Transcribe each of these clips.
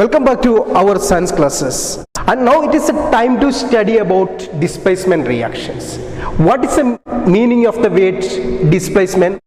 Welcome back to our science classes. And now it is a time to study about displacement reactions. What is the meaning of the word displacement?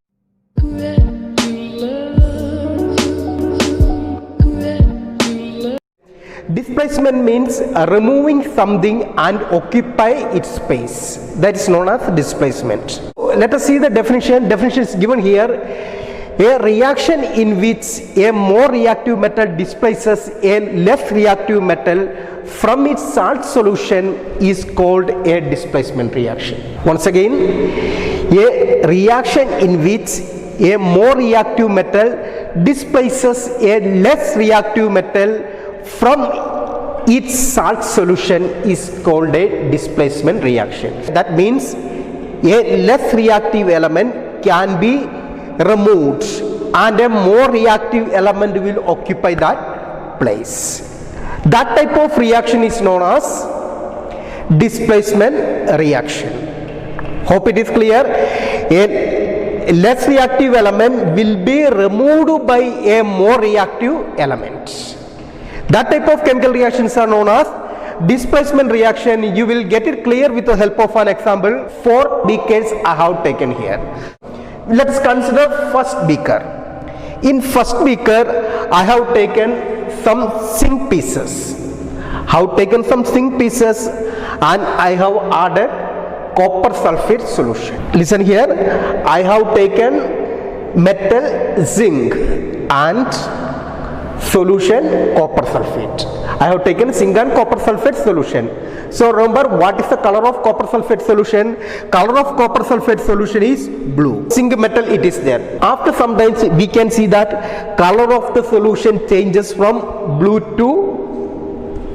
Displacement means removing something and occupy its space. That is known as displacement. Let us see the definition. Definition is given here. A reaction in which a more reactive metal displaces a less reactive metal from its salt solution is called a displacement reaction. Once again, a reaction in which a more reactive metal displaces a less reactive metal from its salt solution is called a displacement reaction. That means a less reactive element can be removed and a more reactive element will occupy that place. That type of reaction is known as displacement reaction. Hope it is clear. A less reactive element will be removed by a more reactive element. That type of chemical reactions are known as displacement reaction. You will get it clear with the help of an example. 4 beakers I have taken here. Let us consider first beaker. In first beaker I have taken some zinc pieces. And I have added copper sulfate solution. Listen here, I have taken metal zinc and solution copper sulfate. I have taken zinc and copper sulfate solution. So remember, what is the color of copper sulfate solution? Color of copper sulfate solution is blue. Zinc metal it is there. After some time we can see that color of the solution changes from blue to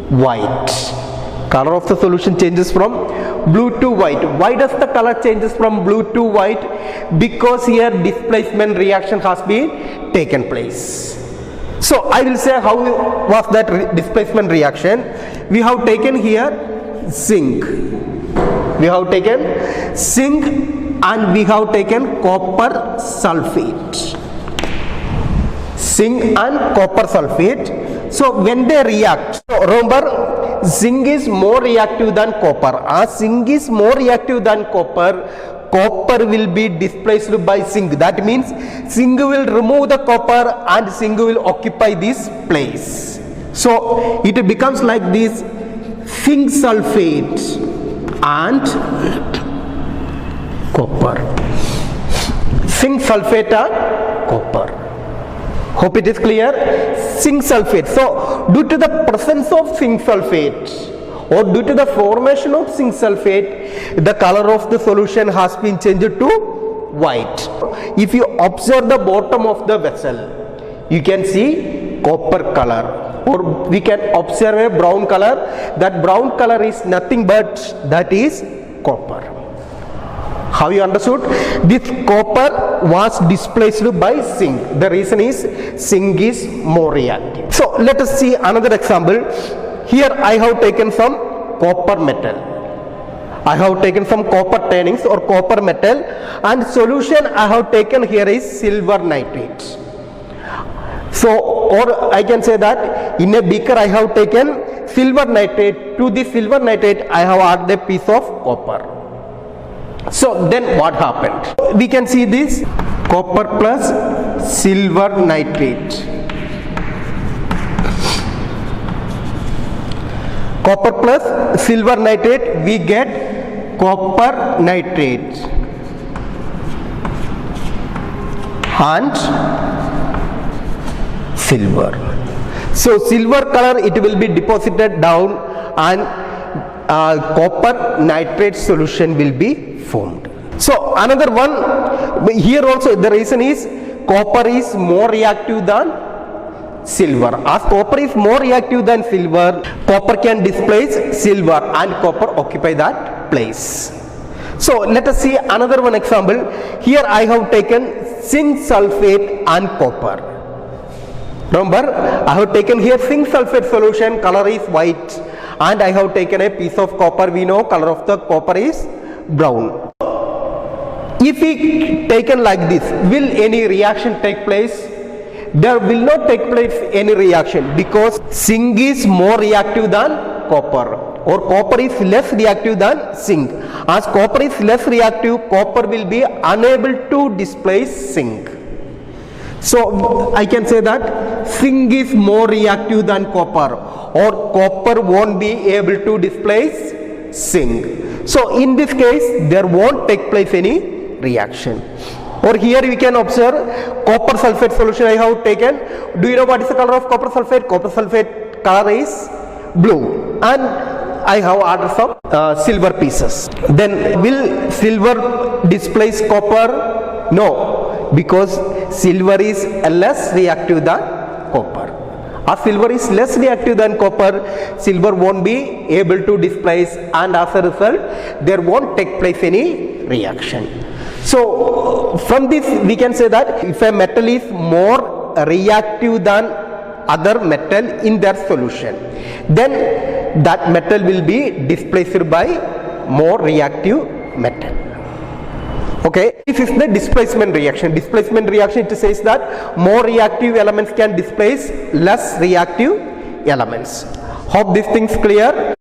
white. Color of the solution changes from blue to white. Why does the color changes from blue to white? Because here displacement reaction has been taken place. So I will say how was that displacement reaction. We have taken here zinc. We have taken zinc and we have taken copper sulfate. Zinc and copper sulfate. So when they react, so remember, zinc is more reactive than copper. As zinc is more reactive than copper will be displaced by zinc. That means zinc will remove the copper and zinc will occupy this place. So it becomes like this: zinc sulfate and copper. Zinc sulfate and copper. Hope it is clear. Zinc sulfate. So due to the presence of zinc sulfate or due to the formation of zinc sulfate, the color of the solution has been changed to white. If you observe the bottom of the vessel, you can see copper color, or we can observe a brown color. That brown color is nothing but that is copper. How you understood? This copper was displaced by zinc. The reason is zinc is more reactive. So let us see another example. Here I have taken some copper metal. I have taken some copper tannings or copper metal, and solution I have taken here is silver nitrate. So, or I can say that in a beaker I have taken silver nitrate. To the silver nitrate I have added a piece of copper. So then what happened? We can see this copper plus silver nitrate. Copper plus silver nitrate, we get copper nitrate and silver. So silver color it will be deposited down and copper nitrate solution will be formed. So another one here also, the reason is copper is more reactive than silver. As copper is more reactive than silver, copper can displace silver and copper occupy that place. So let us see another one example. Here I have taken zinc sulfate and copper. Remember, I have taken here zinc sulfate solution, color is white, and I have taken a piece of copper. We know color of the copper is brown. If we taken like this, will any reaction take place? there will not take place any reaction because zinc is more reactive than copper, or copper is less reactive than zinc. As copper is less reactive, copper will be unable to displace zinc. So I can say that zinc is more reactive than copper, or copper won't be able to displace zinc. So in this case there won't take place any reaction. Or here we can observe copper sulfate solution I have taken. Do you know what is the color of copper sulfate? Copper sulfate color is blue, and I have added some silver pieces. Then will silver displace copper? No, because silver is less reactive than copper. As silver is less reactive than copper, silver won't be able to displace, and as a result there won't take place any reaction. So from this we can say that if a metal is more reactive than other metal in their solution, then that metal will be displaced by more reactive metal. Okay, this is the displacement reaction. Displacement reaction, it says that more reactive elements can displace less reactive elements. Hope this thing's clear.